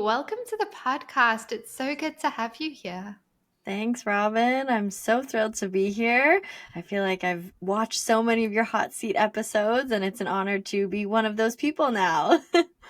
welcome to the podcast. It's so good to have you here. Thanks, Robin. I'm so thrilled to be here. I feel like I've watched so many of your hot seat episodes, and it's an honor to be one of those people now.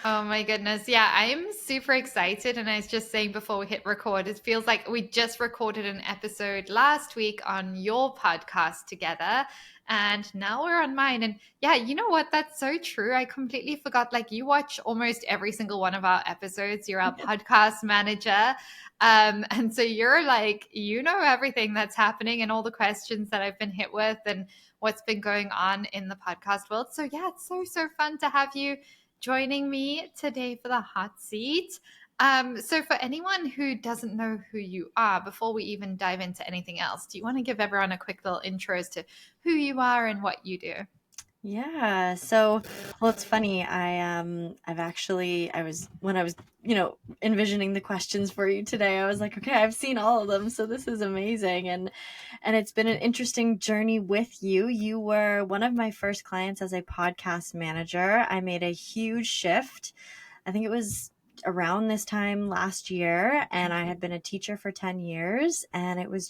Oh my goodness. Yeah, I'm super excited. And I was just saying before we hit record, it feels like we just recorded an episode last week on your podcast together. And now we're on mine. And yeah, you know what? That's so true. I completely forgot. Like, you watch almost every single one of our episodes. You're our podcast manager. And so you're like, you know, everything that's happening and all the questions that I've been hit with and what's been going on in the podcast world. So yeah, it's so fun to have you joining me today for the hot seat. So, for anyone who doesn't know who you are, before we even dive into anything else, do you want to give everyone a quick little intro as to who you are and what you do? Yeah. Well, it's funny. I was when I was, envisioning the questions for you today, I was like, okay, I've seen all of them, so this is amazing. And it's been an interesting journey with you. You were one of my first clients as a podcast manager. I made a huge shift. I think it was around this time last year, and I had been a teacher for 10 years, and it was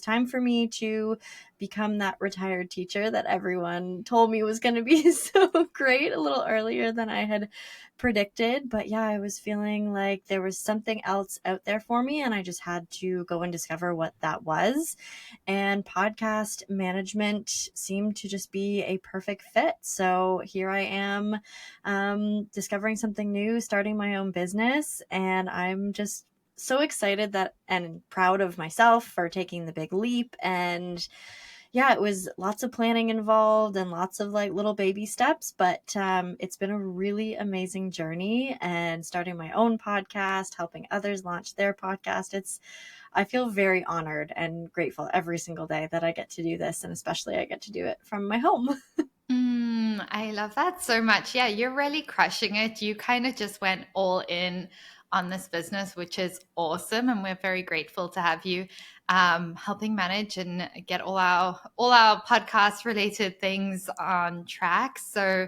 time for me to become that retired teacher that everyone told me was going to be so great a little earlier than I had predicted. But yeah, I was feeling like there was something else out there for me, and I just had to go and discover what that was. And podcast management seemed to just be a perfect fit. So here I am, discovering something new, starting my own business, and I'm just so excited that and proud of myself for taking the big leap. And yeah, it was lots of planning involved and lots of like little baby steps, but it's been a really amazing journey. And starting my own podcast, helping others launch their podcast, I feel very honored and grateful every single day that I get to do this, and especially I get to do it from my home. I love that so much. Yeah, you're really crushing it. You kind of just went all in on this business, which is awesome, and we're very grateful to have you helping manage and get all our podcast related things on track. So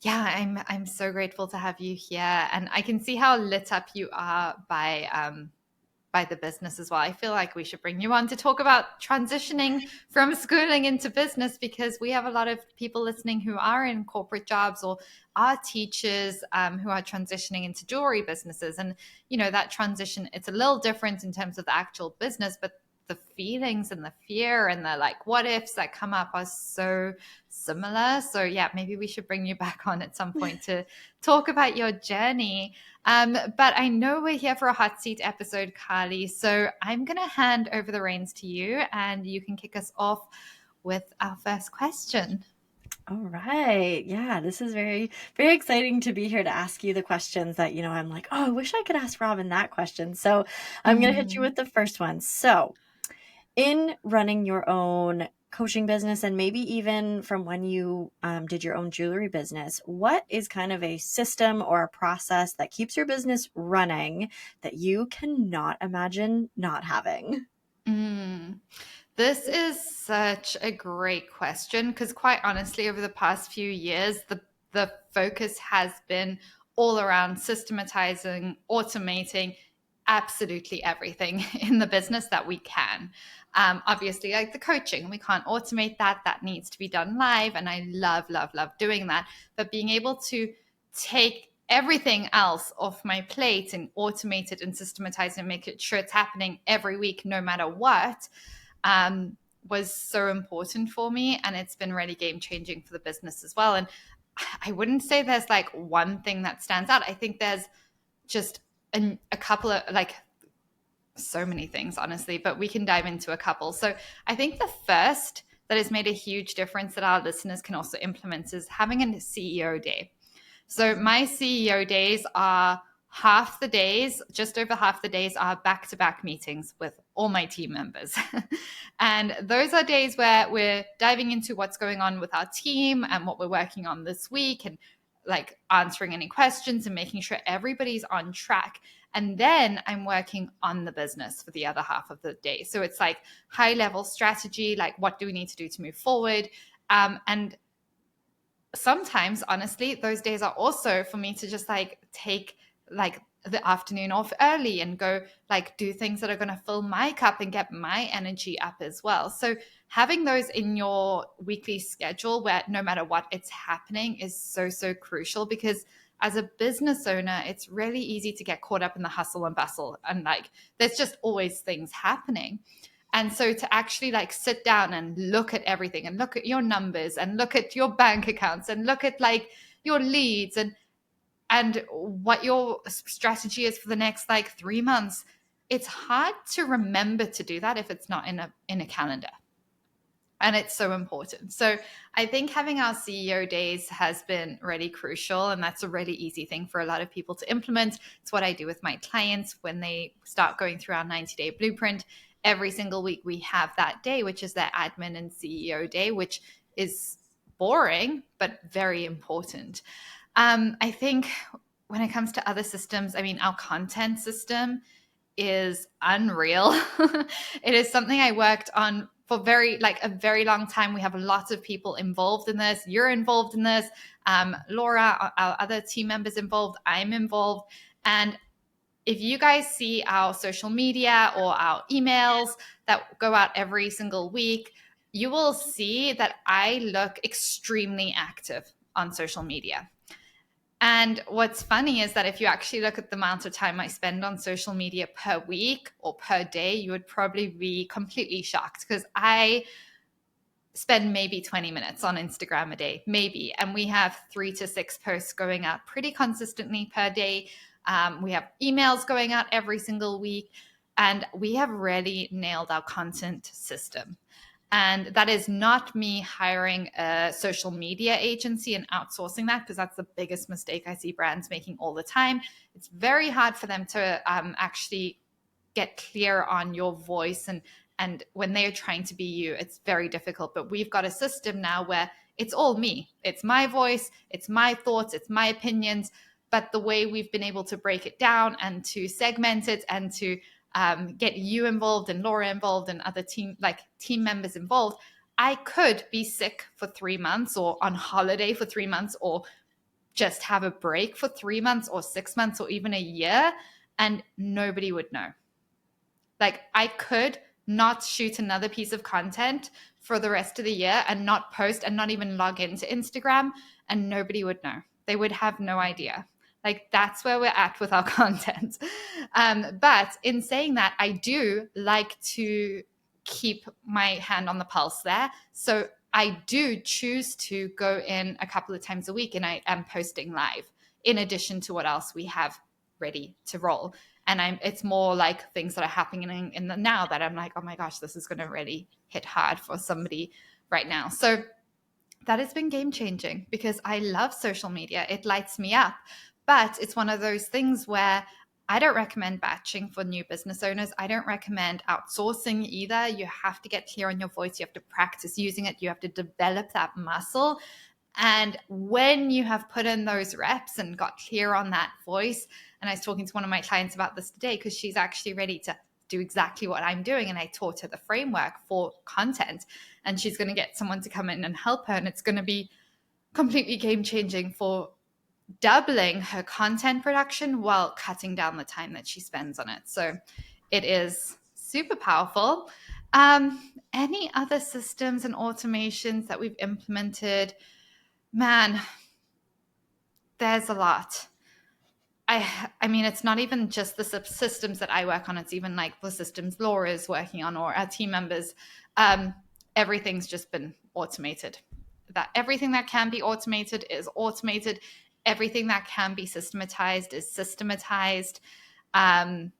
yeah, I'm so grateful to have you here, and I can see how lit up you are by the business as well. I feel like we should bring you on to talk about transitioning from schooling into business, because we have a lot of people listening who are in corporate jobs or are teachers who are transitioning into jewelry businesses. And, you know, that transition, it's a little different in terms of the actual business, but the feelings and the fear and the like what ifs that come up are so similar. So yeah, maybe we should bring you back on at some point to talk about your journey. But I know we're here for a hot seat episode, Carly. So I'm going to hand over the reins to you, and you can kick us off with our first question. All right. Yeah, this is very, very exciting to be here to ask you the questions that, I'm like, oh, I wish I could ask Robin that question. So I'm going to hit you Mm. with the first one. So, in running your own coaching business, and maybe even from when you did your own jewelry business, what is kind of a system or a process that keeps your business running that you cannot imagine not having? Mm. This is such a great question, because quite honestly, over the past few years, the focus has been all around systematizing, automating absolutely everything in the business that we can. Obviously, like the coaching, we can't automate that. That needs to be done live. And I love doing that. But being able to take everything else off my plate and automate it and systematize it and make it sure it's happening every week, no matter what, was so important for me. And it's been really game changing for the business as well. And I wouldn't say there's like one thing that stands out. I think there's just a couple of like so many things, honestly, but we can dive into a couple. So I think the first that has made a huge difference that our listeners can also implement is having a CEO day. So my CEO days are half the days, just over half the days are back-to-back meetings with all my team members. And those are days where we're diving into what's going on with our team and what we're working on this week, and like answering any questions and making sure everybody's on track. And then I'm working on the business for the other half of the day. So it's like high level strategy, like what do we need to do to move forward? And sometimes, honestly, those days are also for me to just like take like the afternoon off early and go like do things that are going to fill my cup and get my energy up as well. So having those in your weekly schedule where no matter what it's happening is so crucial, because as a business owner, it's really easy to get caught up in the hustle and bustle, and like there's just always things happening. And so to actually like sit down and look at everything and look at your numbers and look at your bank accounts and look at like your leads and what your strategy is for the next like 3 months, it's hard to remember to do that if it's not in a calendar. And it's so important. So I think having our CEO days has been really crucial, and that's a really easy thing for a lot of people to implement. It's what I do with my clients when they start going through our 90-day blueprint. Every single week we have that day, which is their admin and CEO day, which is boring, but very important. I think when it comes to other systems, I mean, our content system is unreal. It is something I worked on for a very long time. We have lots of people involved in this. You're involved in this. Laura, our other team members involved. I'm involved. And if you guys see our social media or our emails that go out every single week, you will see that I look extremely active on social media. And what's funny is that if you actually look at the amount of time I spend on social media per week or per day, you would probably be completely shocked, because I spend maybe 20 minutes on Instagram a day, maybe. And we have 3 to 6 posts going out pretty consistently per day. We have emails going out every single week. And we have really nailed our content system. And that is not me hiring a social media agency and outsourcing that, because that's the biggest mistake I see brands making all the time. It's very hard for them to actually get clear on your voice. And when they're trying to be you, it's very difficult. But we've got a system now where it's all me. It's my voice. It's my thoughts. It's my opinions. But the way we've been able to break it down and to segment it and to get you involved and Laura involved and other team members involved, I could be sick for 3 months or on holiday for 3 months or just have a break for 3 months or 6 months or even a year, and nobody would know. Like I could not shoot another piece of content for the rest of the year and not post and not even log into Instagram, and nobody would know. They would have no idea. Like that's where we're at with our content. But in saying that, I do like to keep my hand on the pulse there. So I do choose to go in a couple of times a week, and I am posting live in addition to what else we have ready to roll. And it's more like things that are happening in the now that I'm like, oh my gosh, this is going to really hit hard for somebody right now. So that has been game changing, because I love social media. It lights me up. But it's one of those things where I don't recommend batching for new business owners. I don't recommend outsourcing either. You have to get clear on your voice. You have to practice using it. You have to develop that muscle. And when you have put in those reps and got clear on that voice, and I was talking to one of my clients about this today, because she's actually ready to do exactly what I'm doing. And I taught her the framework for content, and she's going to get someone to come in and help her. And it's going to be completely game changing for doubling her content production while cutting down the time that she spends on it. So it is super powerful. Any other systems and automations that we've implemented? Man, there's a lot. I mean, it's not even just the systems that I work on. It's even like the systems Laura is working on or our team members. Everything's just been automated. That everything that can be automated is automated. Everything that can be systematized is systematized. And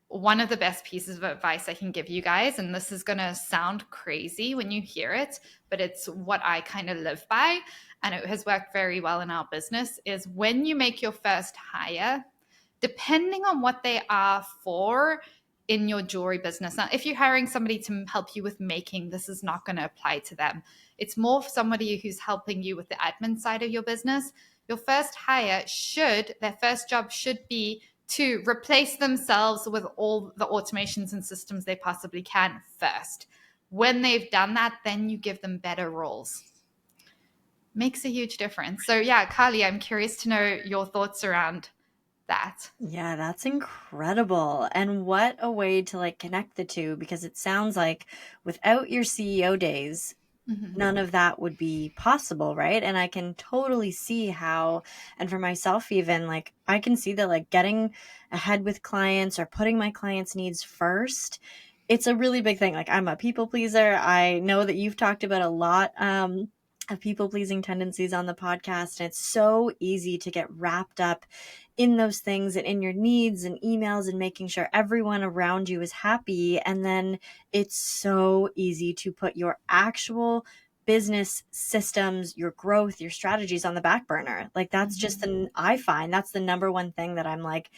one of the best pieces of advice I can give you guys, and this is going to sound crazy when you hear it, but it's what I kind of live by, and it has worked very well in our business, is when you make your first hire, depending on what they are for in your jewelry business. Now, if you're hiring somebody to help you with making, this is not going to apply to them. It's more for somebody who's helping you with the admin side of your business. Your first hire their first job should be to replace themselves with all the automations and systems they possibly can first. When they've done that, then you give them better roles. makes a huge difference. So yeah, Carly, I'm curious to know your thoughts around that. Yeah, that's incredible. And what a way to like connect the two, because it sounds like without your CEO days, Mhm. none of that would be possible, right? And I can totally see how, and for myself, even like I can see that like getting ahead with clients or putting my clients' needs first, it's a really big thing. Like I'm a people pleaser. I know that you've talked about a lot of people pleasing tendencies on the podcast, and it's so easy to get wrapped up in those things and in your needs and emails and making sure everyone around you is happy. And then it's so easy to put your actual business systems, your growth, your strategies on the back burner. Like that's just I find that's the number one thing that I'm like,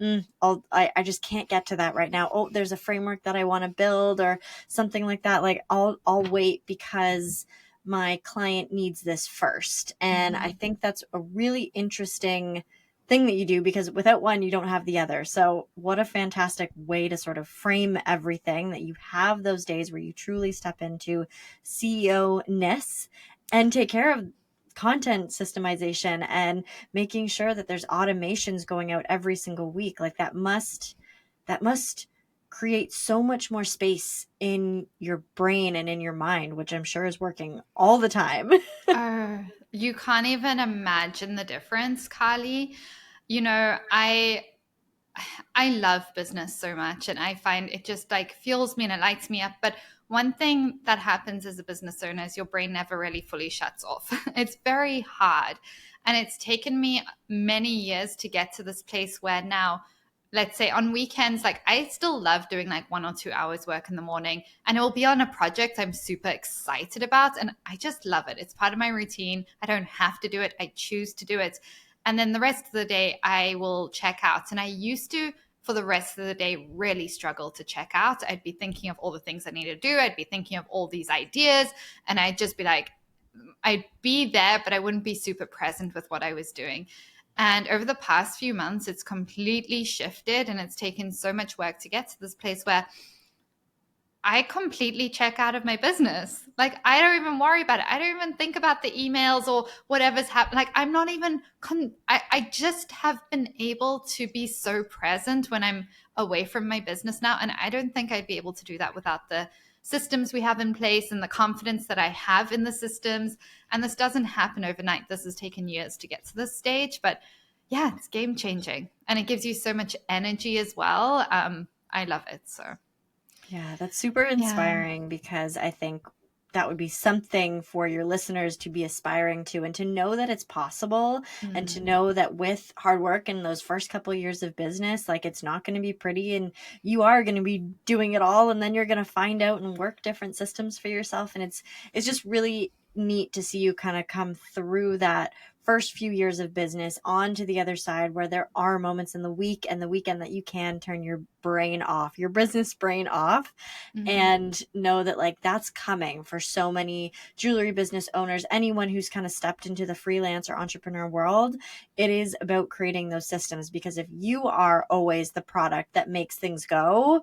I just can't get to that right now. Oh, there's a framework that I want to build or something like that. Like I'll wait because my client needs this first. And I think that's a really interesting thing that you do, because without one you don't have the other. So what a fantastic way to sort of frame everything, that you have those days where you truly step into CEO-ness and take care of content systemization and making sure that there's automations going out every single week. Like that must create so much more space in your brain and in your mind, which I'm sure is working all the time. Oh, you can't even imagine the difference, Carly. You know, I love business so much, and I find it just like fuels me and it lights me up. But one thing that happens as a business owner is your brain never really fully shuts off. It's very hard. And it's taken me many years to get to this place where now, let's say on weekends, like I still love doing like 1 or 2 hours work in the morning, and it will be on a project I'm super excited about. And I just love it. It's part of my routine. I don't have to do it, I choose to do it. And then the rest of the day, I will check out. And I used to, for the rest of the day, really struggle to check out. I'd be thinking of all the things I need to do. I'd be thinking of all these ideas. And I'd just be like, I'd be there, but I wouldn't be super present with what I was doing. And over the past few months, it's completely shifted. And it's taken so much work to get to this place where I completely check out of my business. Like I don't even worry about it. I don't even think about the emails or whatever's happening. Like I'm not even. I just have been able to be so present when I'm away from my business now, and I don't think I'd be able to do that without the systems we have in place and the confidence that I have in the systems. And this doesn't happen overnight. This has taken years to get to this stage, but yeah, it's game changing, and it gives you so much energy as well. I love it. So. Yeah, that's super Yeah. inspiring, because I think that would be something for your listeners to be aspiring to, and to know that it's possible, and to Mm. know that with hard work in those first couple of years of business, like it's not going to be pretty, and you are going to be doing it all, and then you're going to find out and work different systems for yourself. And it's just really neat to see you kind of come through that first few years of business onto the other side, where there are moments in the week and the weekend that you can turn your brain off, your business brain off, Mm. and know that like that's coming for so many jewelry business owners, anyone who's kind of stepped into the freelance or entrepreneur world. It is about creating those systems, because if you are always the product that makes things go,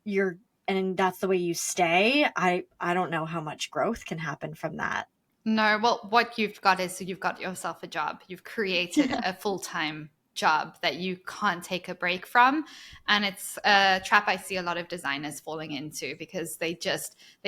you're and that's the way you stay, I don't know how much growth can happen from that. No, well, what you've got is you've got yourself a job. You've created Yeah. a full time job that you can't take a break from. And it's a trap I see a lot of designers falling into, because they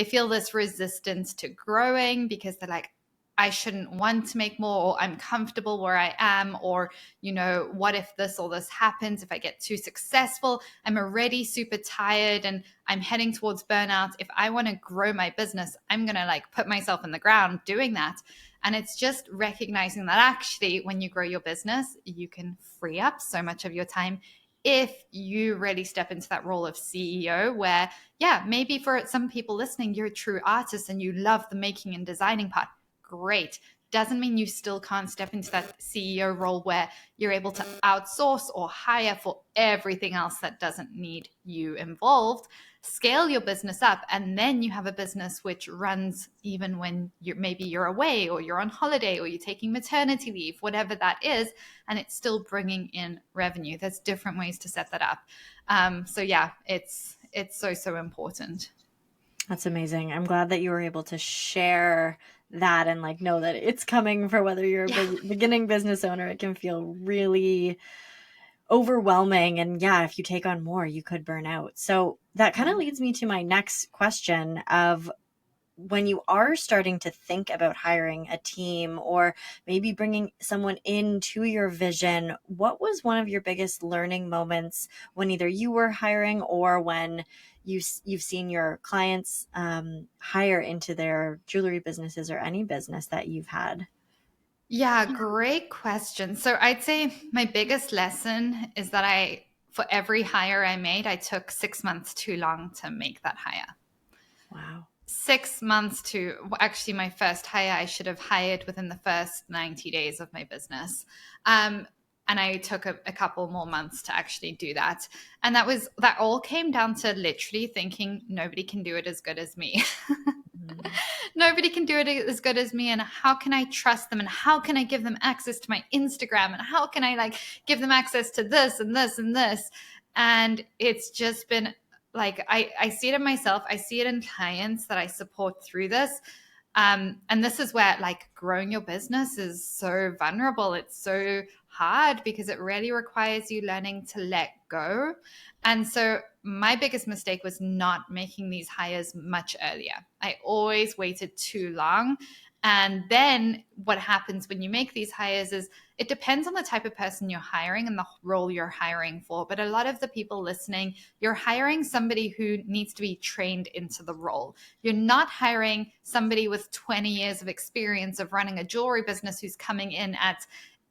feel this resistance to growing, because they're like, I shouldn't want to make more, or I'm comfortable where I am, or, what if this or this happens? If I get too successful, I'm already super tired and I'm heading towards burnout. If I want to grow my business, I'm going to like put myself in the ground doing that. And it's just recognizing that actually, when you grow your business, you can free up so much of your time if you really step into that role of CEO, where, yeah, maybe for some people listening, you're a true artist and you love the making and designing part. Great. Doesn't mean you still can't step into that CEO role where you're able to outsource or hire for everything else that doesn't need you involved. Scale your business up, and then you have a business which runs even when you're away, or you're on holiday, or you're taking maternity leave, whatever that is, and it's still bringing in revenue. There's different ways to set that up. So yeah, it's so important. That's amazing. I'm glad that you were able to share that and like know that it's coming for whether you're a Yeah. beginning business owner. It can feel really overwhelming. And yeah, if you take on more, you could burn out. So that kind of Yeah. leads me to my next question of when you are starting to think about hiring a team or maybe bringing someone into your vision, what was one of your biggest learning moments when either you were hiring or when you've seen your clients hire into their jewelry businesses or any business that you've had? Yeah, great question. So I'd say my biggest lesson is that for every hire I made, I took 6 months too long to make that hire. Wow. 6 months actually, my first hire, I should have hired within the first 90 days of my business. And I took a couple more months to actually do that. And that all came down to literally thinking nobody can do it as good as me. Mm. Nobody can do it as good as me. And how can I trust them? And how can I give them access to my Instagram? And how can I like give them access to this and this and this? And it's just been like, I see it in myself. I see it in clients that I support through this. And this is where like growing your business is so vulnerable. It's so hard because it really requires you learning to let go. And so my biggest mistake was not making these hires much earlier. I always waited too long. And then what happens when you make these hires is it depends on the type of person you're hiring and the role you're hiring for. But a lot of the people listening, you're hiring somebody who needs to be trained into the role. You're not hiring somebody with 20 years of experience of running a jewelry business who's coming in at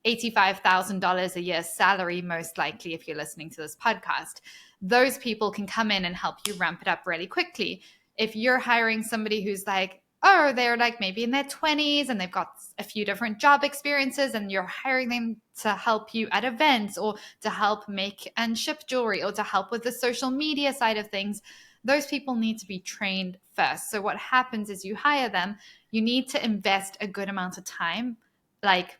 $85,000 a year salary, most likely, if you're listening to this podcast. Those people can come in and help you ramp it up really quickly. If you're hiring somebody who's like, oh, they're like maybe in their 20s and they've got a few different job experiences and you're hiring them to help you at events or to help make and ship jewelry or to help with the social media side of things, those people need to be trained first. So what happens is you hire them, you need to invest a good amount of time, like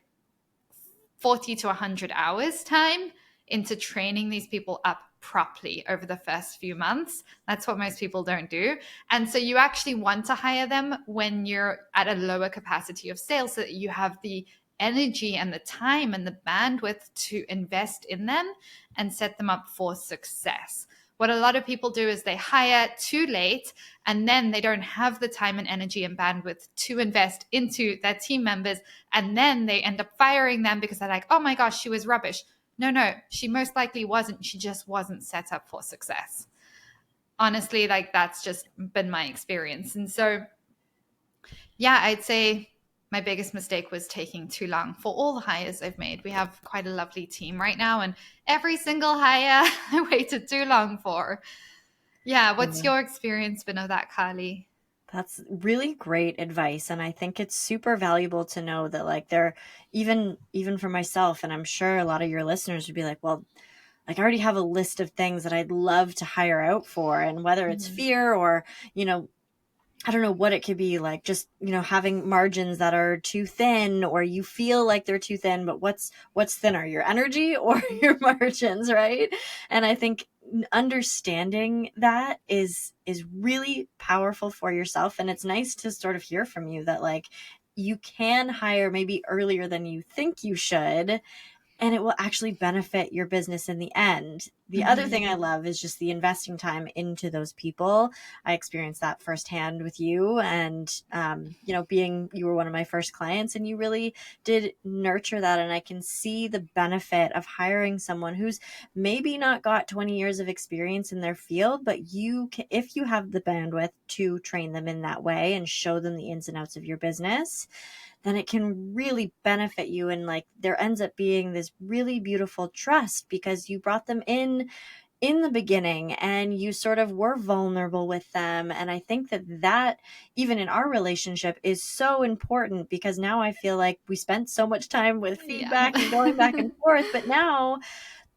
40 to 100 hours time into training these people up properly over the first few months. That's what most people don't do. And so you actually want to hire them when you're at a lower capacity of sales so that you have the energy and the time and the bandwidth to invest in them and set them up for success. What a lot of people do is they hire too late and then they don't have the time and energy and bandwidth to invest into their team members. And then they end up firing them because they're like, oh my gosh, she was rubbish. No, she most likely wasn't. She just wasn't set up for success. Honestly, like that's just been my experience. And so, yeah, I'd say my biggest mistake was taking too long for all the hires I've made. We have quite a lovely team right now, and every single hire I waited too long for. Yeah, what's Yeah. your experience been of that, Carly? That's really great advice. And I think it's super valuable to know that like there, even for myself, and I'm sure a lot of your listeners would be like, well, like I already have a list of things that I'd love to hire out for. And whether it's fear or, you know, I don't know what it could be, like just, you know, having margins that are too thin or you feel like they're too thin, but what's thinner, your energy or your margins, right? And I think understanding that is really powerful for yourself. And it's nice to sort of hear from you that like you can hire maybe earlier than you think you should, and it will actually benefit your business in the end. The other thing I love is just the investing time into those people. I experienced that firsthand with you, and you know, you were one of my first clients, and you really did nurture that. And I can see the benefit of hiring someone who's maybe not got 20 years of experience in their field, but if you have the bandwidth to train them in that way and show them the ins and outs of your business, then it can really benefit you. And like there ends up being this really beautiful trust because you brought them in the beginning and you sort of were vulnerable with them. And I think that even in our relationship is so important because now I feel like we spent so much time with Yeah. feedback and going back and forth, but now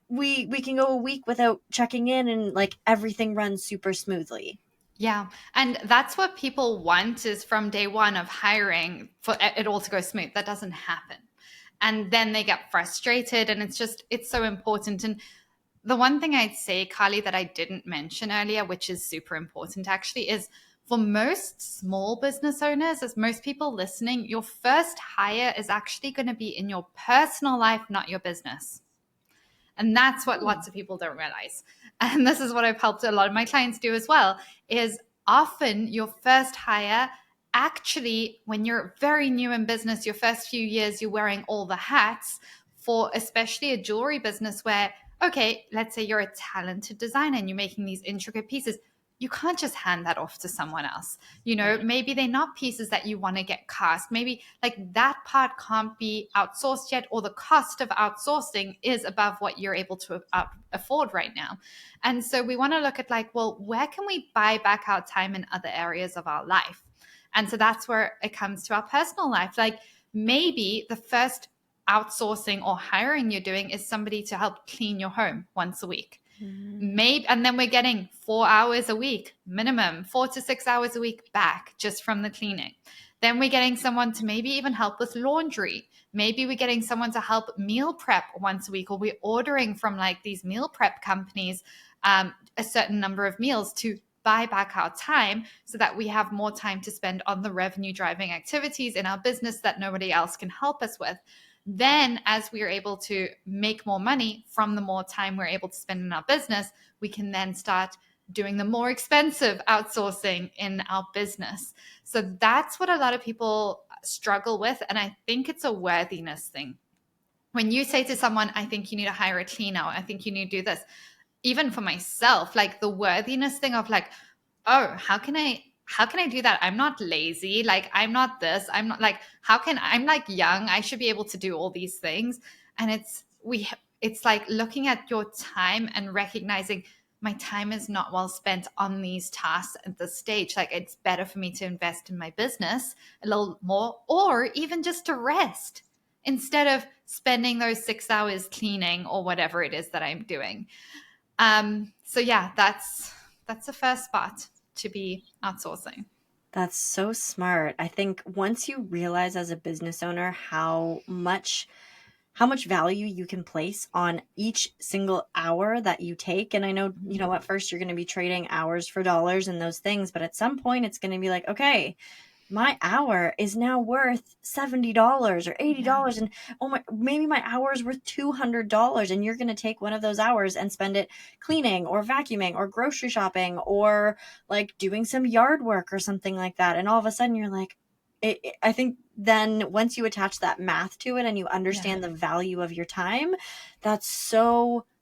we can go a week without checking in and like everything runs super smoothly. Yeah. And that's what people want is from day one of hiring for it all to go smooth. That doesn't happen. And then they get frustrated. And it's so important. And the one thing I'd say, Carly, that I didn't mention earlier, which is super important actually, is for most small business owners, as most people listening, your first hire is actually going to be in your personal life, not your business. And that's what lots of people don't realize. And this is what I've helped a lot of my clients do as well, is often your first hire, actually, when you're very new in business, your first few years, you're wearing all the hats for especially a jewelry business where, okay, let's say you're a talented designer and you're making these intricate pieces. You can't just hand that off to someone else. Maybe they're not pieces that you want to get cast. Maybe like that part can't be outsourced yet, or the cost of outsourcing is above what you're able to afford right now. And so we want to look at like, well, where can we buy back our time in other areas of our life? And so that's where it comes to our personal life. Like maybe the first outsourcing or hiring you're doing is somebody to help clean your home once a week. Maybe, and then we're getting 4 hours a week minimum, 4 to 6 hours a week back just from the cleaning. Then we're getting someone to maybe even help with laundry. Maybe we're getting someone to help meal prep once a week, or we're ordering from like these meal prep companies a certain number of meals to buy back our time so that we have more time to spend on the revenue driving activities in our business that nobody else can help us with. Then as we are able to make more money from the more time we're able to spend in our business, we can then start doing the more expensive outsourcing in our business. So that's what a lot of people struggle with. And I think it's a worthiness thing. When you say to someone, I think you need to hire a cleaner, I think you need to do this, even for myself, like the worthiness thing of like, oh, how can I do that? I'm not lazy. Like, I'm not this. I'm not like, I'm like young. I should be able to do all these things. And it's like looking at your time and recognizing my time is not well spent on these tasks at this stage. Like, it's better for me to invest in my business a little more, or even just to rest instead of spending those 6 hours cleaning or whatever it is that I'm doing. So yeah, that's the first spot to be outsourcing. That's so smart. I think once you realize as a business owner how much value you can place on each single hour that you take. And I know, at first you're going to be trading hours for dollars and those things, but at some point it's going to be like, okay, my hour is now worth $70 or $80. And maybe my hour is worth $200, and you're going to take one of those hours and spend it cleaning or vacuuming or grocery shopping or like doing some yard work or something like that. And all of a sudden you're like, I think then once you attach that math to it and you understand the value of your time, that's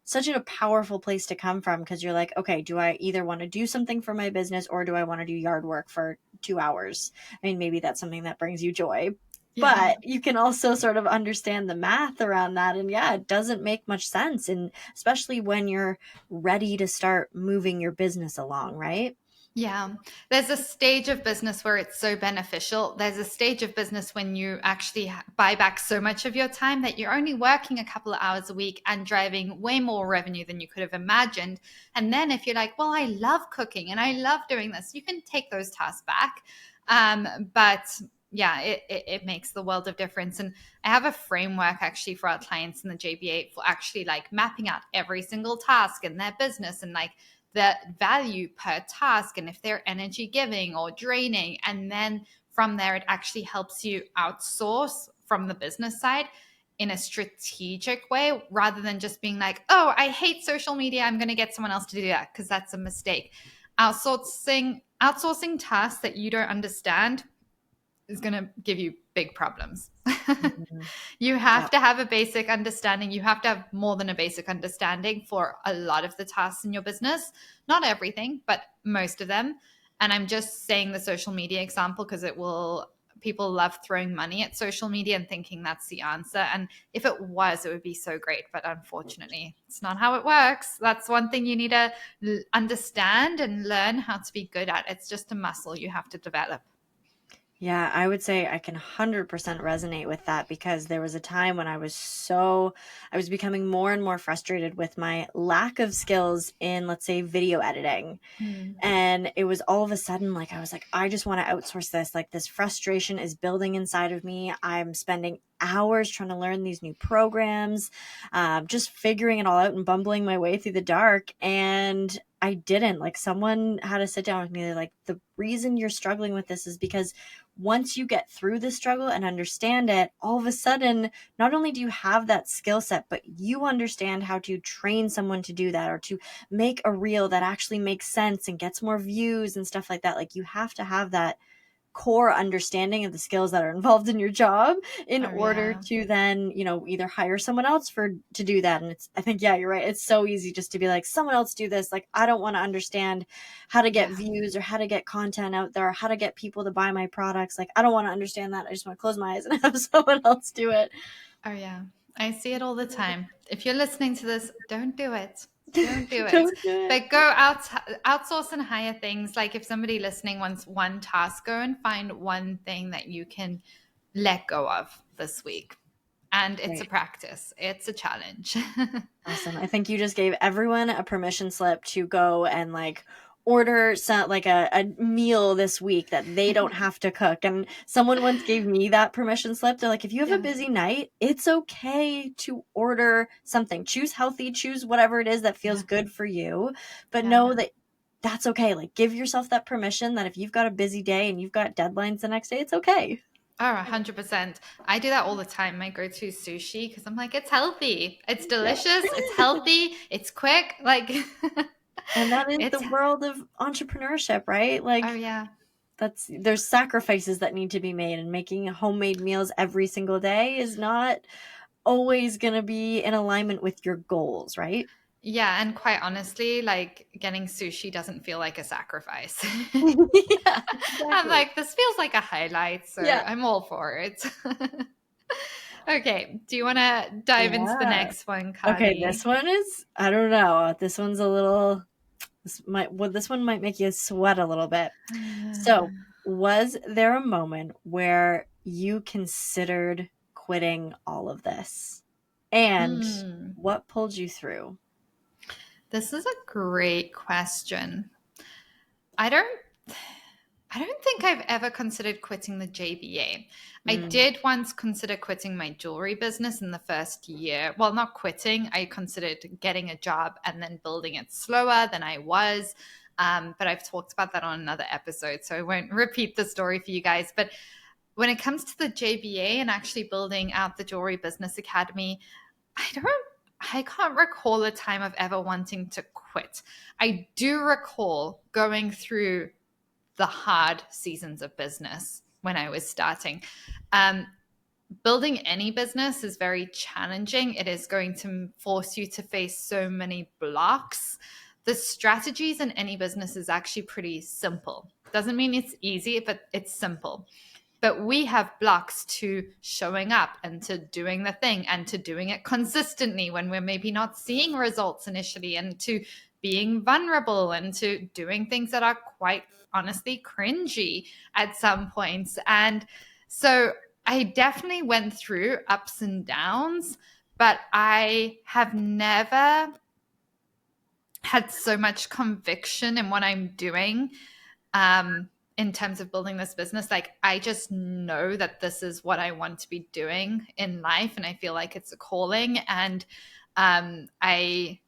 such a powerful place to come from, because you're like, okay, do I either want to do something for my business or do I want to do yard work for 2 hours? I mean, maybe that's something that brings you joy, but you can also sort of understand the math around that. And yeah, it doesn't make much sense. And especially when you're ready to start moving your business along, right? Yeah. There's a stage of business where it's so beneficial. There's a stage of business when you actually buy back so much of your time that you're only working a couple of hours a week and driving way more revenue than you could have imagined. And then if you're like, well, I love cooking and I love doing this, you can take those tasks back. But yeah, it makes the world of difference. And I have a framework actually for our clients in the JB8 for actually like mapping out every single task in their business and like the value per task and if they're energy giving or draining. And then from there, it actually helps you outsource from the business side in a strategic way rather than just being like, oh, I hate social media, I'm going to get someone else to do that, because that's a mistake. Outsourcing tasks that you don't understand is going to give you big problems. Mm-hmm. You have to have a basic understanding. You have to have more than a basic understanding for a lot of the tasks in your business. Not everything, but most of them. And I'm just saying the social media example because people love throwing money at social media and thinking that's the answer. And if it was, it would be so great. But unfortunately, it's not how it works. That's one thing you need to understand and learn how to be good at. It's just a muscle you have to develop. Yeah, I would say I can 100% resonate with that, because there was a time when I was becoming more and more frustrated with my lack of skills in, let's say, video editing. And it was all of a sudden like, I was like, I just want to outsource this. Like, this frustration is building inside of me. I'm spending hours trying to learn these new programs, just figuring it all out and bumbling my way through the dark. And I didn't. Like, someone had to sit down with me. They're like, the reason you're struggling with this is because once you get through the struggle and understand it, all of a sudden, not only do you have that skill set, but you understand how to train someone to do that, or to make a reel that actually makes sense and gets more views and stuff like that. Like, you have to have that core understanding of the skills that are involved in your job in Oh, order yeah. to then, either hire someone else to do that. And I think, yeah, you're right. It's so easy just to be like, someone else do this. Like, I don't want to understand how to get Yeah. views or how to get content out there, or how to get people to buy my products. Like, I don't want to understand that. I just want to close my eyes and have someone else do it. Oh, yeah. I see it all the time. If you're listening to this, don't do it. Don't do it. Don't do it. But go out, outsource and hire things. Like, if somebody listening wants one task, go and find one thing that you can let go of this week. And it's a Right. practice. It's a challenge. Awesome. I think you just gave everyone a permission slip to go and order some a meal this week that they don't have to cook. And someone once gave me that permission slip. They're like, if you have Yeah. a busy night, it's okay to order something. Choose healthy, choose whatever it is that feels good for you. But Yeah. know that that's okay. Like, give yourself that permission that if you've got a busy day and you've got deadlines the next day, it's okay. Oh, 100%. I do that all the time. I go to sushi because I'm like, it's healthy, it's delicious, it's healthy, it's quick. Like, And that is it's, the world of entrepreneurship, right? Like, oh, yeah. there's sacrifices that need to be made, and making homemade meals every single day is not always going to be in alignment with your goals, right? Yeah. And quite honestly, like, getting sushi doesn't feel like a sacrifice. Yeah, I'm exactly. like, this feels like a highlight. So Yeah. I'm all for it. Okay. Do you want to dive into the Yeah. next one, Okay, Carly? this one is, I don't know. This one's a little, this one might make you sweat a little bit. So, was there a moment where you considered quitting all of this? And what pulled you through? This is a great question. I don't think I've ever considered quitting the JBA. I did once consider quitting my jewelry business in the first year. Well, not quitting. I considered getting a job and then building it slower than I was. But I've talked about that on another episode, so I won't repeat the story for you guys. But when it comes to the JBA and actually building out the Jewelry Business Academy, I can't recall a time of ever wanting to quit. I do recall going through the hard seasons of business when I was starting. Building any business is very challenging. It is going to force you to face so many blocks. The strategies in any business is actually pretty simple. Doesn't mean it's easy, but it's simple. But we have blocks to showing up and to doing the thing and to doing it consistently when we're maybe not seeing results initially, and to being vulnerable and to doing things that are quite honestly cringy at some points. And so I definitely went through ups and downs, but I have never had so much conviction in what I'm doing. In terms of building this business, like, I just know that this is what I want to be doing in life, and I feel like it's a calling. And I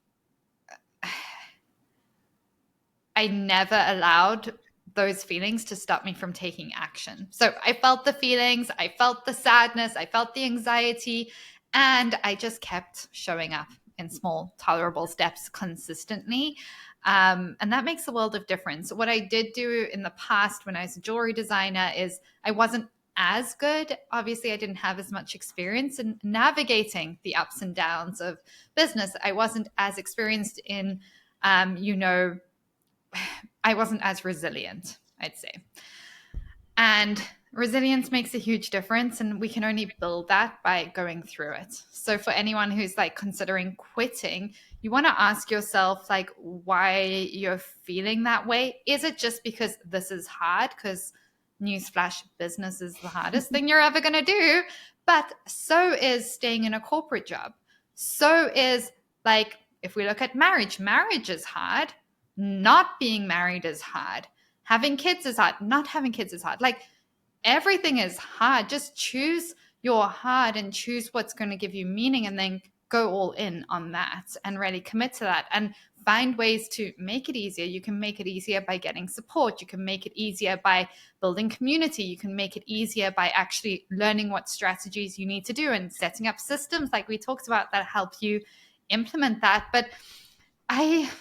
never allowed those feelings to stop me from taking action. So I felt the feelings, I felt the sadness, I felt the anxiety, and I just kept showing up in small, tolerable steps consistently. And that makes a world of difference. What I did do in the past when I was a jewelry designer is I wasn't as good. Obviously, I didn't have as much experience in navigating the ups and downs of business. I wasn't as experienced in, I wasn't as resilient, I'd say. And resilience makes a huge difference, and we can only build that by going through it. So for anyone who's like considering quitting, you want to ask yourself like why you're feeling that way. Is it just because this is hard? Because newsflash, business is the hardest thing you're ever going to do. But so is staying in a corporate job. So is, like, if we look at marriage is hard. Not being married is hard. Having kids is hard. Not having kids is hard. Like, everything is hard. Just choose your hard and choose what's going to give you meaning, and then go all in on that and really commit to that and find ways to make it easier. You can make it easier by getting support. You can make it easier by building community. You can make it easier by actually learning what strategies you need to do and setting up systems like we talked about that help you implement that. But I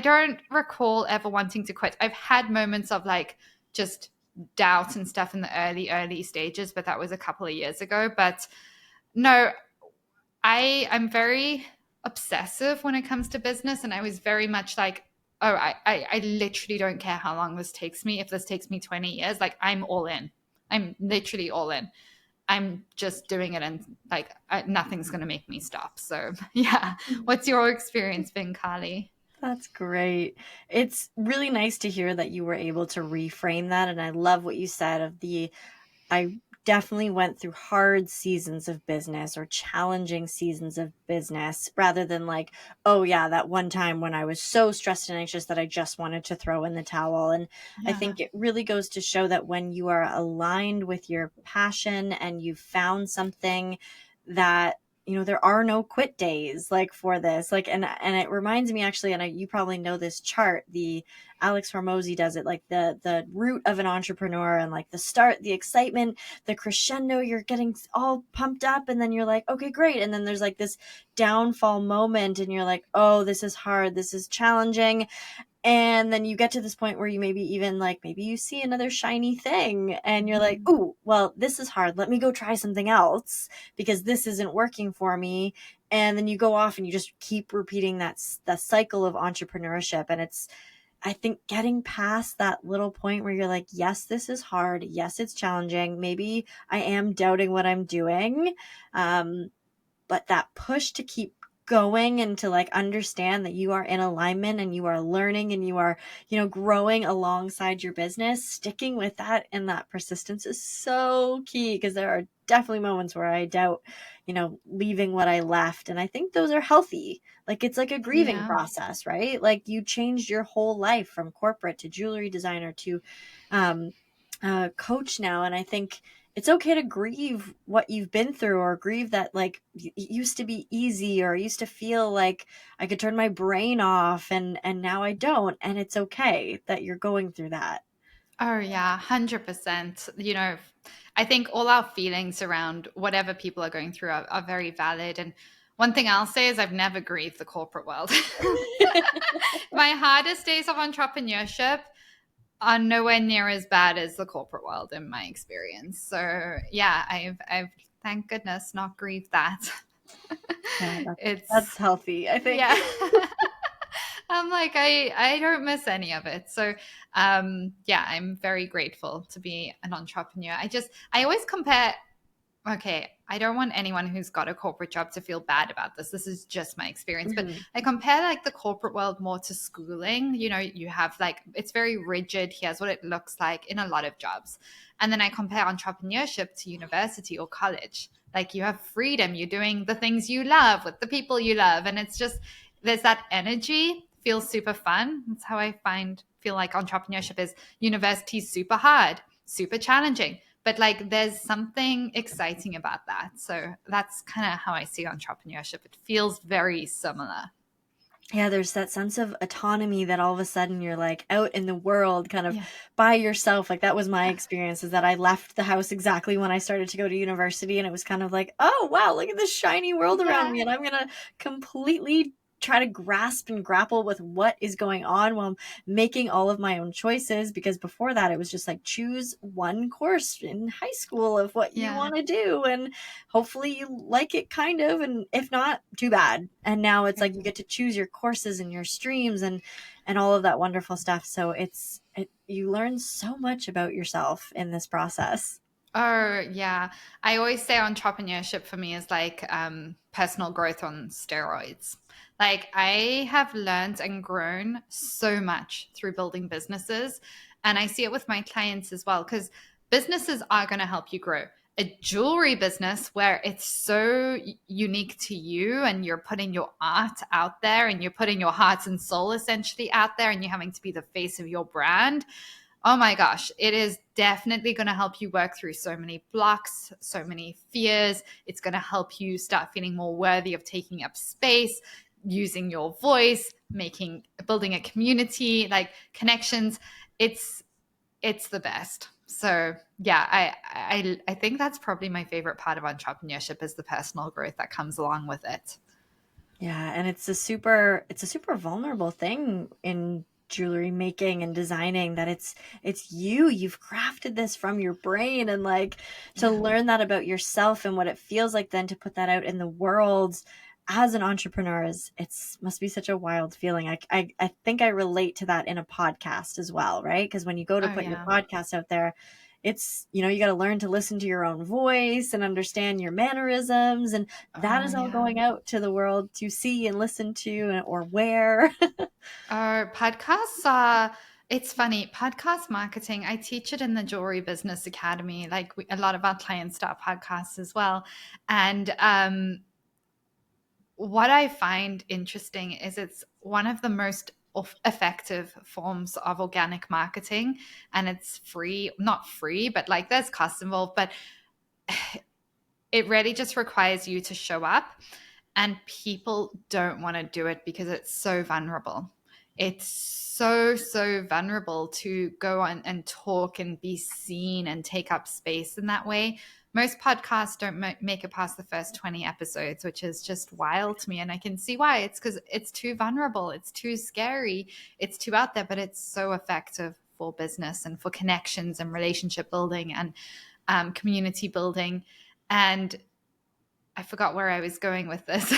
don't recall ever wanting to quit. I've had moments of like just doubt and stuff in the early stages, but that was a couple of years ago. But no, I'm very obsessive when it comes to business, and I was very much like, oh, I literally don't care how long this takes me. If this takes me 20 years, like I'm all in. I'm literally all in. I'm just doing it, and like nothing's going to make me stop. So yeah, what's your experience been, Carly? That's great. It's really nice to hear that you were able to reframe that. And I love what you said of I definitely went through hard seasons of business or challenging seasons of business rather than like, oh yeah, that one time when I was so stressed and anxious that I just wanted to throw in the towel. And I think it really goes to show that when you are aligned with your passion and you've found something that, there are no quit days like for this, like, and it reminds me actually, and you probably know this chart, the Alex Hormozy does it, like the root of an entrepreneur, and like the start, the excitement, the crescendo, you're getting all pumped up, and then you're like, okay, great. And then there's like this downfall moment, and you're like, oh, this is hard, this is challenging. And then you get to this point where you maybe you see another shiny thing and you're like, ooh, well, this is hard. Let me go try something else because this isn't working for me. And then you go off and you just keep repeating that cycle of entrepreneurship. And I think getting past that little point where you're like, yes, this is hard. Yes, it's challenging. Maybe I am doubting what I'm doing. But that push to keep going and to like understand that you are in alignment and you are learning and you are, growing alongside your business, sticking with that and that persistence is so key, because there are definitely moments where I doubt, leaving what I left. And I think those are healthy. Like it's like a grieving process, right? Like you changed your whole life from corporate to jewelry designer to coach now. And I think it's okay to grieve what you've been through, or grieve that like it used to be easy, or I used to feel like I could turn my brain off and now I don't. And it's okay that you're going through that. Oh yeah, 100%. I think all our feelings around whatever people are going through are very valid. And one thing I'll say is I've never grieved the corporate world. My hardest days of entrepreneurship are nowhere near as bad as the corporate world in my experience. So yeah, I've thank goodness not grieved that. Yeah, that's healthy, I think. Yeah. I'm like, I don't miss any of it. So yeah, I'm very grateful to be an entrepreneur. I always compare, okay, I don't want anyone who's got a corporate job to feel bad about this. This is just my experience. But I compare like the corporate world more to schooling. You have like, it's very rigid. Here's what it looks like in a lot of jobs. And then I compare entrepreneurship to university or college. Like you have freedom. You're doing the things you love with the people you love. And it's just, there's that energy, feels super fun. That's how I feel like entrepreneurship is. University's super hard, super challenging. But like there's something exciting about that. So that's kind of how I see entrepreneurship. It feels very similar. Yeah, there's that sense of autonomy that all of a sudden you're like out in the world kind of by yourself. Like that was my experience, is that I left the house exactly when I started to go to university, and it was kind of like, oh wow, look at this shiny world around me, and I'm going to completely try to grasp and grapple with what is going on while making all of my own choices. Because before that, it was just like choose one course in high school of what you want to do, and hopefully you like it kind of, and if not, too bad. And now it's like you get to choose your courses and your streams and all of that wonderful stuff. So you learn so much about yourself in this process. Oh yeah, I always say entrepreneurship for me is like personal growth on steroids. Like I have learned and grown so much through building businesses, and I see it with my clients as well, because businesses are going to help you grow. A jewelry business where it's so unique to you and you're putting your art out there and you're putting your heart and soul essentially out there and you're having to be the face of your brand, Oh my gosh, it is definitely going to help you work through so many blocks, so many fears. It's going to help you start feeling more worthy of taking up space, using your voice, building a community, like connections. It's it's the best. So yeah, I think that's probably my favorite part of entrepreneurship is the personal growth that comes along with it. Yeah, and it's a super vulnerable thing in jewelry making and designing, that it's you've crafted this from your brain, and like to Yeah. learn that about yourself and what it feels like then to put that out in the world as an entrepreneur is, it's must be such a wild feeling. I think I relate to that in a podcast as well, right? Because when you go to Oh put your yeah. podcast out there, it's, you got to learn to listen to your own voice and understand your mannerisms, and that Oh is all yeah. going out to the world to see and listen to, or wear. Podcasts are, it's funny, podcast marketing, I teach it in the Jewelry Business Academy. Like a lot of our clients start podcasts as well. And what I find interesting is it's one of the most effective forms of organic marketing. And it's free, not free, but like there's costs involved, but it really just requires you to show up, and people don't want to do it because it's so vulnerable. It's so vulnerable to go on and talk and be seen and take up space in that way. Most podcasts don't make it past the first 20 episodes, which is just wild to me, and I can see why. It's because it's too vulnerable, it's too scary, it's too out there, but it's so effective for business and for connections and relationship building and community building. And I forgot where I was going with this.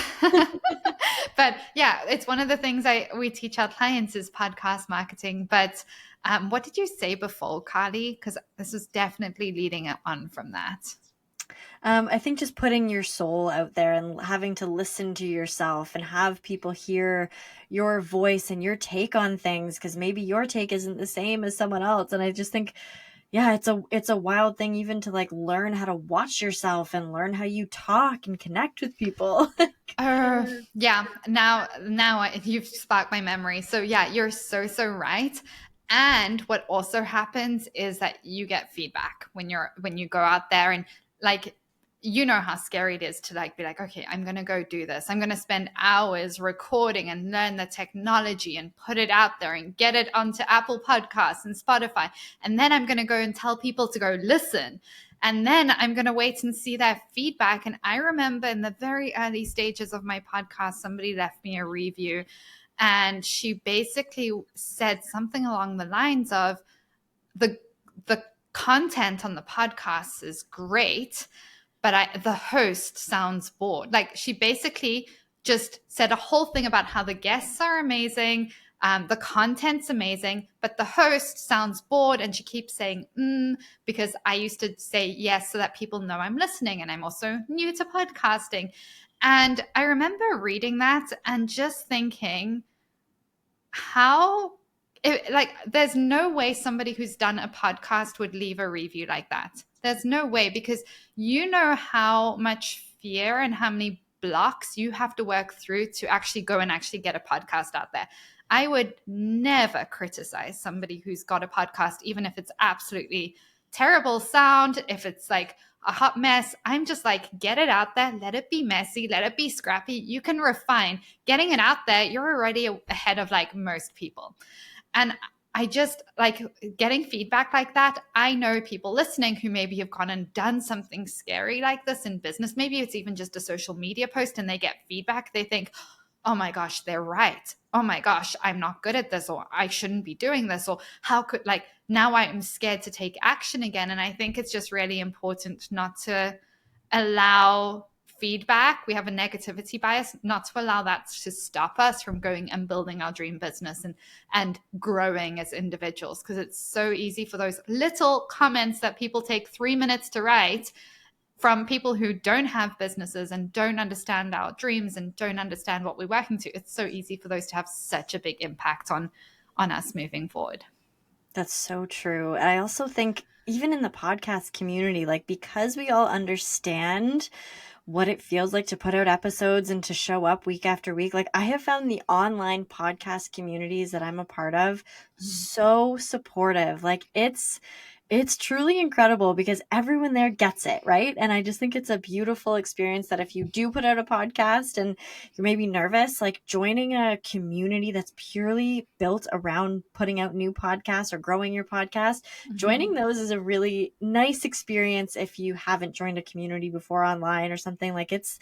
But yeah, it's one of the things we teach our clients is podcast marketing. But what did you say before, Carly? Because this is definitely leading on from that. I think just putting your soul out there and having to listen to yourself and have people hear your voice and your take on things, because maybe your take isn't the same as someone else. And I just think, yeah, it's a wild thing even to like learn how to watch yourself and learn how you talk and connect with people. Yeah. Now you've sparked my memory. So yeah, you're so right. And what also happens is that you get feedback when you go out there, and like you know how scary it is to like be like, okay, I'm gonna go do this. I'm gonna spend hours recording and learn the technology and put it out there and get it onto Apple Podcasts and Spotify. And then I'm gonna go and tell people to go listen. And then I'm going to wait and see their feedback. And I remember in the very early stages of my podcast, somebody left me a review, and she basically said something along the lines of the the content on the podcast is great, but the host sounds bored. Like she basically just said a whole thing about how the guests are amazing, the content's amazing, but the host sounds bored, and she keeps saying because I used to say yes so that people know I'm listening, and I'm also new to podcasting. And I remember reading that and just thinking, how like there's no way somebody who's done a podcast would leave a review like that. There's no way, because you know how much fear and how many blocks you have to work through to actually go and actually get a podcast out there. I would never criticize somebody who's got a podcast, even if it's absolutely terrible sound, if it's like a hot mess. I'm just like, get it out there, let it be messy, let it be scrappy. You can refine. Getting it out there, you're already ahead of like most people. And I just like getting feedback like that. I know people listening who maybe have gone and done something scary like this in business. Maybe it's even just a social media post and they get feedback. They think, oh my gosh, they're right. Oh my gosh, I'm not good at this, or I shouldn't be doing this, or how could, like, now I'm scared to take action again. And I think it's just really important not to allow feedback. We have a negativity bias, not to allow that to stop us from going and building our dream business and growing as individuals, because it's so easy for those little comments that people take 3 minutes to write from people who don't have businesses and don't understand our dreams and don't understand what we're working to. It's so easy for those to have such a big impact on us moving forward. That's so true. I also think even in the podcast community, like because we all understand what it feels like to put out episodes and to show up week after week. Like, I have found the online podcast communities that I'm a part of so supportive. Like, it's truly incredible because everyone there gets it, right? And I just think it's a beautiful experience that if you do put out a podcast and you're maybe nervous, like joining a community that's purely built around putting out new podcasts or growing your podcast, joining those is a really nice experience if you haven't joined a community before online or something. Like, it's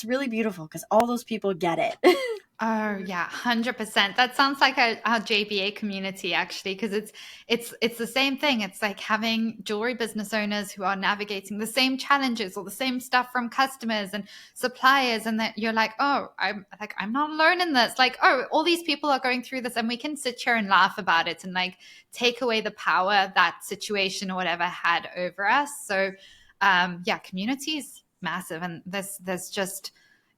really beautiful because all those people get it. Oh yeah, 100%. That sounds like our JBA community actually, because it's the same thing. It's like having jewelry business owners who are navigating the same challenges or the same stuff from customers and suppliers, and that you're like, oh, I'm not alone in this. Like, oh, all these people are going through this, and we can sit here and laugh about it and like take away the power that situation or whatever had over us. So, yeah, community is massive, and there's just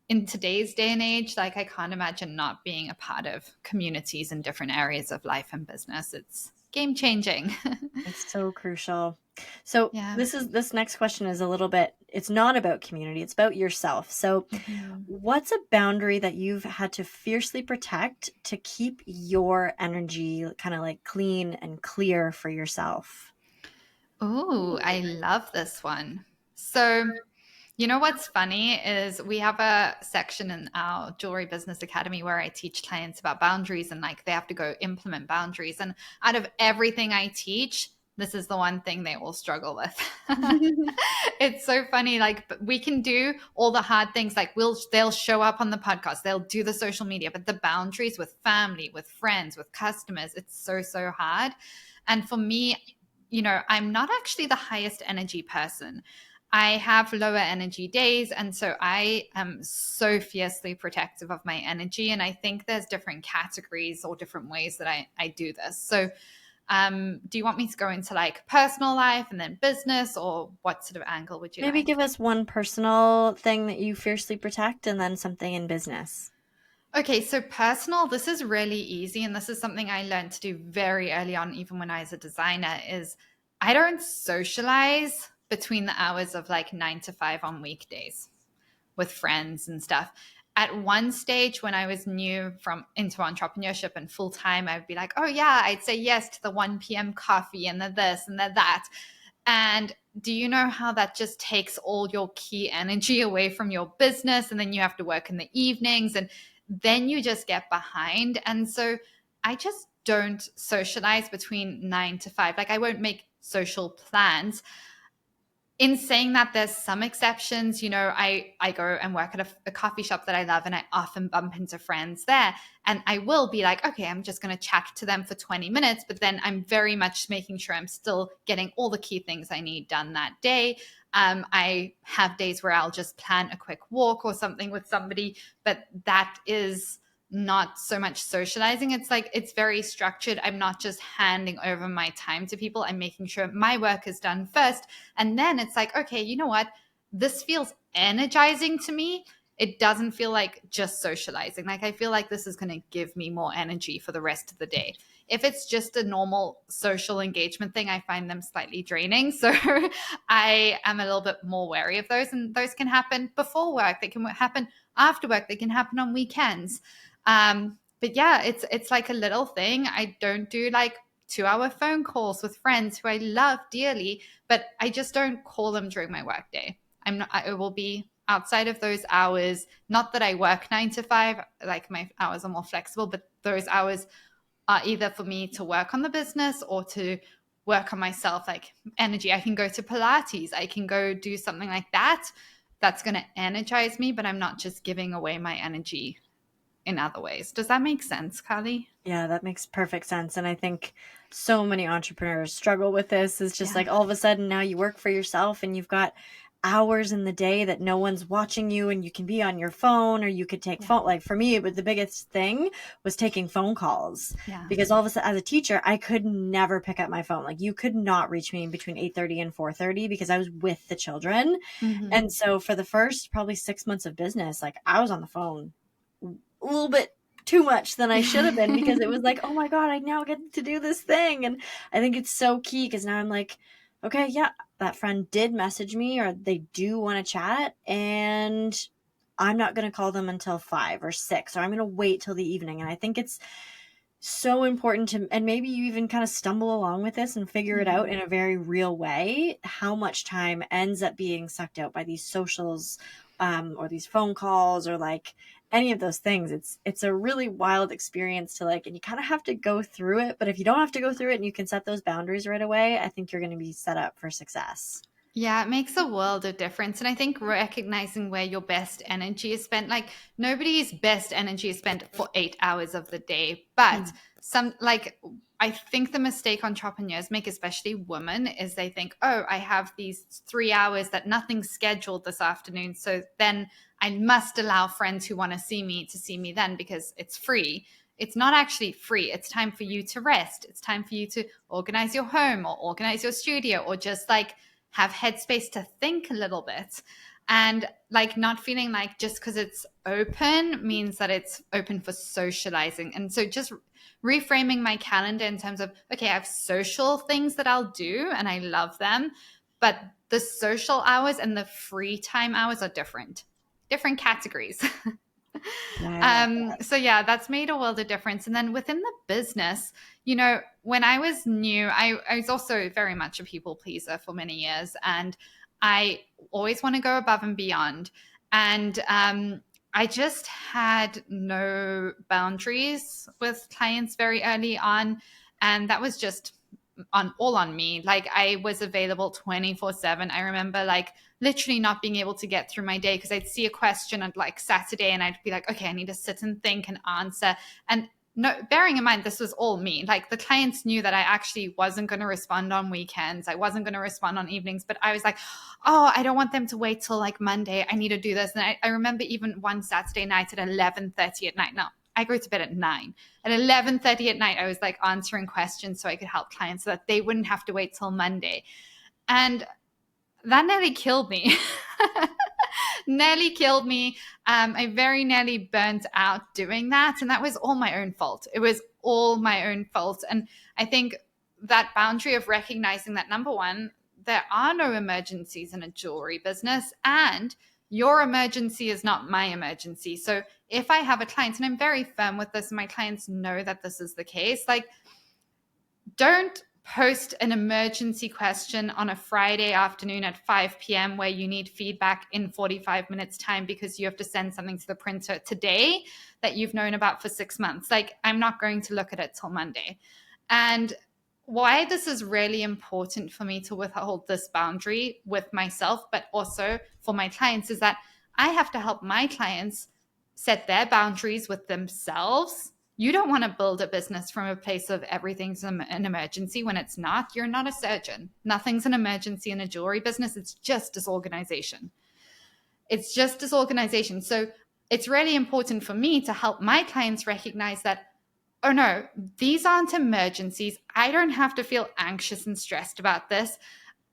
in today's day and age, like I can't imagine not being a part of communities in different areas of life and business. It's game changing. It's so crucial. So Yeah. this next question is a little bit, it's not about community, it's about yourself. So what's a boundary that you've had to fiercely protect to keep your energy kind of like clean and clear for yourself? Oh, I love this one. So, you know what's funny is we have a section in our Jewelry Business Academy where I teach clients about boundaries and like they have to go implement boundaries. And out of everything I teach, this is the one thing they all struggle with. It's so funny. Like we can do all the hard things. Like they'll show up on the podcast, they'll do the social media, but the boundaries with family, with friends, with customers, it's so hard. And for me, you know, I'm not actually the highest energy person. I have lower energy days. And so I am so fiercely protective of my energy. And I think there's different categories or different ways that I do this. So do you want me to go into like personal life and then business, or what sort of angle would you Maybe like? give us one personal thing that you fiercely protect and then something in business. Okay, so personal, this is really easy. And this is something I learned to do very early on, even when I was a designer, is I don't socialize between the hours of like 9 to 5 on weekdays with friends and stuff. At one stage when I was new into entrepreneurship and full time, I'd be like, oh yeah, I'd say yes to the 1 p.m. coffee and the this and the that. And do you know how that just takes all your key energy away from your business? And then you have to work in the evenings and then you just get behind. And so I just don't socialize between 9 to 5. Like I won't make social plans. In saying that, there's some exceptions. You know, I go and work at a coffee shop that I love, and I often bump into friends there. And I will be like, okay, I'm just going to chat to them for 20 minutes. But then I'm very much making sure I'm still getting all the key things I need done that day. I have days where I'll just plan a quick walk or something with somebody, but that is not so much socializing. It's like it's very structured. I'm not just handing over my time to people. I'm making sure my work is done first. And then it's like, okay, you know what? This feels energizing to me. It doesn't feel like just socializing. Like I feel like this is going to give me more energy for the rest of the day. If it's just a normal social engagement thing, I find them slightly draining. So I am a little bit more wary of those. And those can happen before work. They can happen after work. They can happen on weekends. But yeah, it's like a little thing. I don't do like 2-hour phone calls with friends who I love dearly, but I just don't call them during my work day. I will be outside of those hours. Not that I work 9 to 5, like my hours are more flexible, but those hours are either for me to work on the business or to work on myself, like energy. I can go to Pilates. I can go do something like that. That's going to energize me, but I'm not just giving away my energy in other ways. Does that make sense, Carly? Yeah, that makes perfect sense. And I think so many entrepreneurs struggle with this. It's just like all of a sudden now you work for yourself and you've got hours in the day that no one's watching you and you can be on your phone or you could take phone. Like for me, the biggest thing was taking phone calls because all of a sudden as a teacher, I could never pick up my phone. Like you could not reach me between 8:30 and 4:30 because I was with the children. And so for the first probably 6 months of business, like I was on the phone a little bit too much than I should have been because it was like, oh my God, I now get to do this thing. And I think it's so key because now I'm like, okay, yeah, that friend did message me or they do want to chat, and I'm not going to call them until 5 or 6, or I'm going to wait till the evening. And I think it's so important to, and maybe you even kind of stumble along with this and figure it out in a very real way, how much time ends up being sucked out by these socials, or these phone calls, or like any of those things. It's a really wild experience to like, and you kind of have to go through it. But if you don't have to go through it and you can set those boundaries right away, I think you're going to be set up for success. Yeah, it makes a world of difference. And I think recognizing where your best energy is spent, like nobody's best energy is spent for 8 hours of the day. But I think the mistake entrepreneurs make, especially women, is they think, oh, I have these 3 hours that nothing's scheduled this afternoon. So then I must allow friends who want to see me then because it's free. It's not actually free. It's time for you to rest. It's time for you to organize your home or organize your studio or just like have headspace to think a little bit, and like not feeling like just because it's open means that it's open for socializing. And so just reframing my calendar in terms of, okay, I have social things that I'll do and I love them, but the social hours and the free time hours are different categories. I love that. So yeah, that's made a world of difference. And then within the business, when I was new, I was also very much a people pleaser for many years, and I always want to go above and beyond. And I just had no boundaries with clients very early on, and that was just on me. Like I was available 24/7. I remember like literally not being able to get through my day because I'd see a question on like Saturday and I'd be like, okay, I need to sit and think and answer. And no, bearing in mind, this was all me. Like the clients knew that I actually wasn't going to respond on weekends. I wasn't going to respond on evenings, but I was like, oh, I don't want them to wait till like Monday. I need to do this. And I remember even one Saturday night at 11:30 at night. Now I go to bed at 9. At 11:30 at night, I was like answering questions so I could help clients so that they wouldn't have to wait till Monday. And that nearly killed me. Nearly killed me. I very nearly burnt out doing that. And that was all my own fault. It was all my own fault. And I think that boundary of recognizing that, number one, there are no emergencies in a jewelry business, and your emergency is not my emergency. So if I have a client, and I'm very firm with this, and my clients know that this is the case, like, don't post an emergency question on a Friday afternoon at 5 p.m. where you need feedback in 45 minutes time because you have to send something to the printer today that you've known about for 6 months. Like, I'm not going to look at it till Monday. And why this is really important for me to withhold this boundary with myself, but also for my clients, is that I have to help my clients set their boundaries with themselves. You don't want to build a business from a place of everything's an emergency when it's not. You're not a surgeon. Nothing's an emergency in a jewelry business. It's just disorganization. It's just disorganization. So it's really important for me to help my clients recognize that, oh no, these aren't emergencies. I don't have to feel anxious and stressed about this.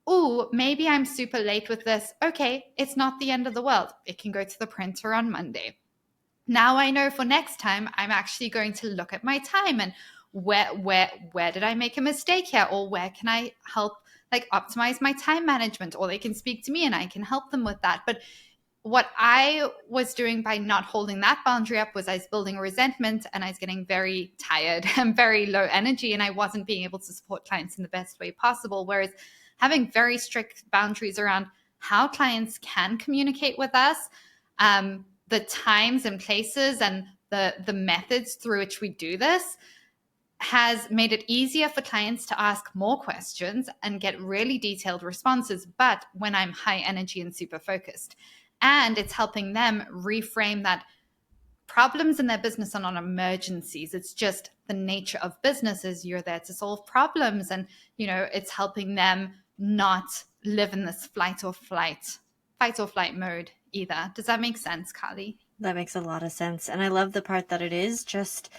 Oh, maybe I'm super late with this. Okay, it's not the end of the world. It can go to the printer on Monday. Now I know for next time I'm actually going to look at my time and where did I make a mistake here, or where can I help like optimize my time management, or they can speak to me and I can help them with that. But what I was doing by not holding that boundary up was I was building resentment, and I was getting very tired and very low energy, and I wasn't being able to support clients in the best way possible. Whereas having very strict boundaries around how clients can communicate with us, the times and places and the methods through which we do this, has made it easier for clients to ask more questions and get really detailed responses, but when I'm high energy and super focused. And it's helping them reframe that problems in their business are not emergencies. It's just the nature of businesses. You're there to solve problems. And, it's helping them not live in this fight or flight mode either. Does that make sense, Carly? That makes a lot of sense. And I love the part that it is just,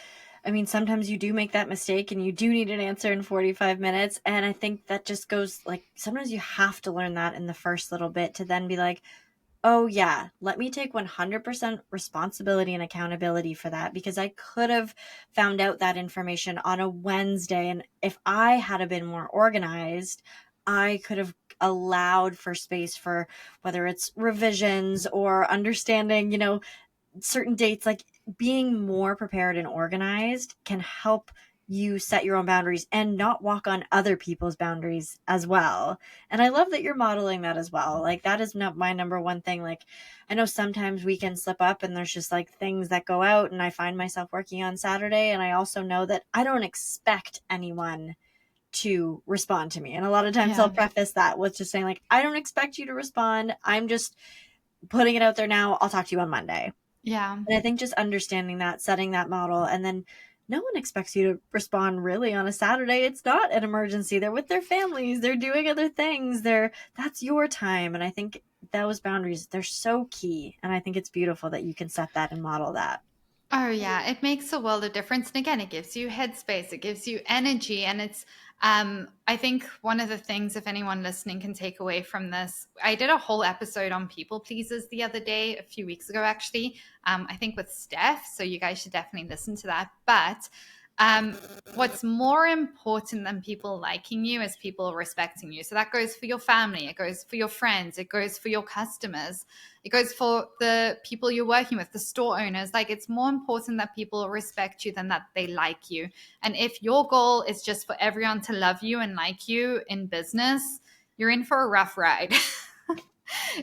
I mean, sometimes you do make that mistake and you do need an answer in 45 minutes. And I think that just goes like, sometimes you have to learn that in the first little bit to then be like, oh yeah, let me take 100% responsibility and accountability for that, because I could have found out that information on a Wednesday. And if I had been more organized, I could have allowed for space for whether it's revisions or understanding, certain dates, like being more prepared and organized can help you set your own boundaries and not walk on other people's boundaries as well. And I love that you're modeling that as well. Like that is not my number one thing. Like I know sometimes we can slip up and there's just like things that go out and I find myself working on Saturday. And I also know that I don't expect anyone to respond to me. And a lot of times Yeah. I'll preface that with just saying like, I don't expect you to respond. I'm just putting it out there now. I'll talk to you on Monday. Yeah. And I think just understanding that, setting that model, and then no one expects you to respond really on a Saturday. It's not an emergency. They're with their families. They're doing other things. That's your time. And I think those boundaries, they're so key. And I think it's beautiful that you can set that and model that. Oh yeah, it makes a world of difference. And again, it gives you headspace, it gives you energy. And it's I think one of the things, if anyone listening can take away from this, I did a whole episode on people pleasers the other day, a few weeks ago actually, I think with Steph. So you guys should definitely listen to that. But what's more important than people liking you is people respecting you. So that goes for your family, it goes for your friends, it goes for your customers, it goes for the people you're working with, the store owners. Like it's more important that people respect you than that they like you. And if your goal is just for everyone to love you and like you in business, you're in for a rough ride.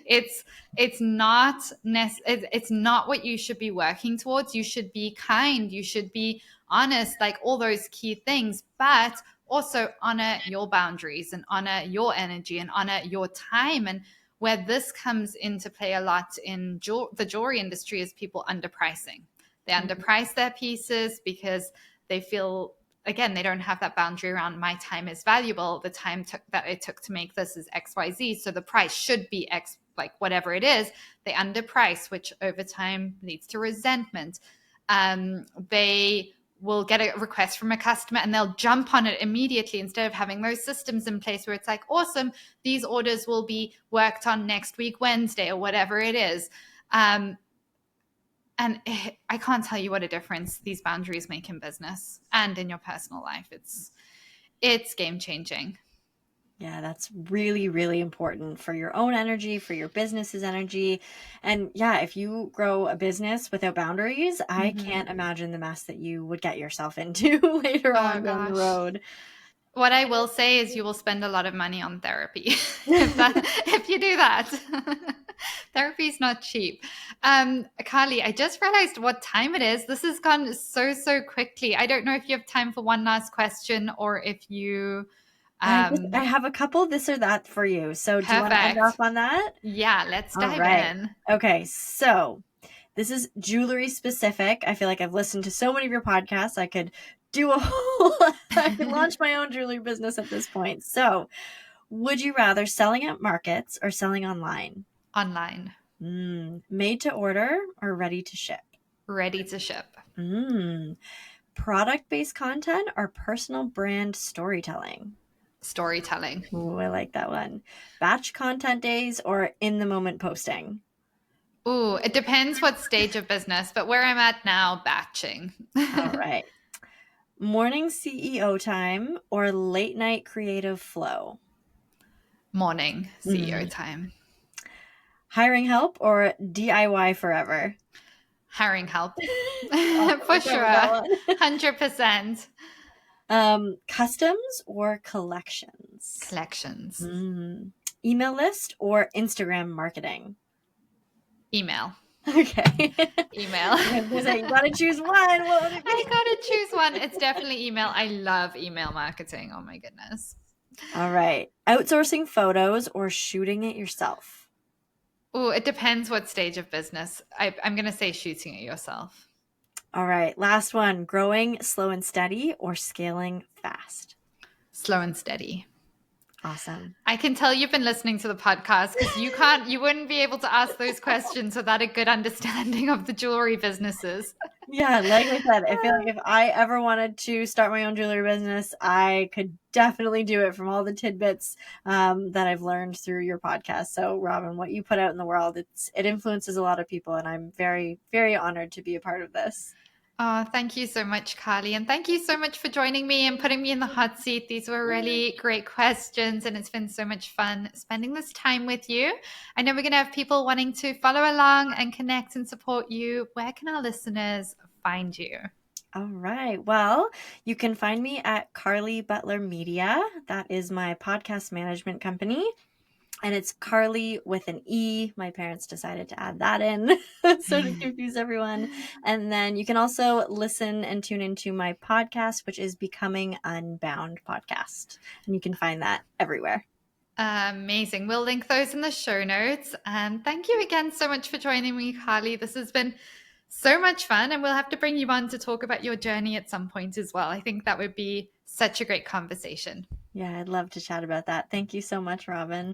it's not it's not what you should be working towards. You should be kind, you should be honest, like all those key things, but also honor your boundaries and honor your energy and honor your time. And where this comes into play a lot in the jewelry industry is people underpricing. They underprice their pieces because they feel, again, they don't have that boundary around my time is valuable. The time that it took to make this is XYZ. So the price should be X, like whatever it is. They underprice, which over time leads to resentment. They will get a request from a customer and they'll jump on it immediately instead of having those systems in place where it's like, awesome, these orders will be worked on next week, Wednesday, or whatever it is. And I can't tell you what a difference these boundaries make in business and in your personal life. It's game changing. Yeah, that's really, really important for your own energy, for your business's energy. And yeah, if you grow a business without boundaries, I can't imagine the mess that you would get yourself into later on down the road. What I will say is you will spend a lot of money on therapy if you do that. Therapy is not cheap. Carly, I just realized what time it is. This has gone so quickly. I don't know if you have time for one last question or if you... I have a couple this or that for you. So do you want to end off on that? Yeah, let's dive in. Okay, so this is jewelry specific. I feel like I've listened to so many of your podcasts. I could I could launch my own jewelry business at this point. So would you rather selling at markets or selling online? Online. Made to order or ready to ship? Ready to ship. Product-based content or personal brand storytelling? Storytelling. Ooh, I like that one. Batch content days or in-the-moment posting? Ooh, it depends what stage of business, but where I'm at now, batching. All right. Morning CEO time or late night creative flow? Morning CEO time. Hiring help or DIY forever? Hiring help. For sure. 100%. Customs or collections? Collections. Email list or Instagram marketing? Email. Okay. Email. You gotta choose one. What would it be? I gotta choose one. It's definitely email. I love email marketing. Oh my goodness. All right. Outsourcing photos or shooting it yourself? Oh, it depends what stage of business. I'm going to say shooting it yourself. All right. Last one. Growing slow and steady or scaling fast? Slow and steady. Awesome. I can tell you've been listening to the podcast because you wouldn't be able to ask those questions without a good understanding of the jewelry businesses. Yeah, like I said, I feel like if I ever wanted to start my own jewelry business, I could definitely do it from all the tidbits that I've learned through your podcast. So, Robin, what you put out in the world, it influences a lot of people, and I'm very, very honored to be a part of this. Oh, thank you so much, Carly. And thank you so much for joining me and putting me in the hot seat. These were really great questions, and it's been so much fun spending this time with you. I know we're going to have people wanting to follow along and connect and support you. Where can our listeners find you? All right. Well, you can find me at Carly Butler Media. That is my podcast management company. And it's Carly with an E. My parents decided to add that in so to confuse everyone. And then you can also listen and tune into my podcast, which is Becoming Unbound Podcast. And you can find that everywhere. Amazing. We'll link those in the show notes. And thank you again so much for joining me, Carly. This has been so much fun. And we'll have to bring you on to talk about your journey at some point as well. I think that would be such a great conversation. Yeah, I'd love to chat about that. Thank you so much, Robin.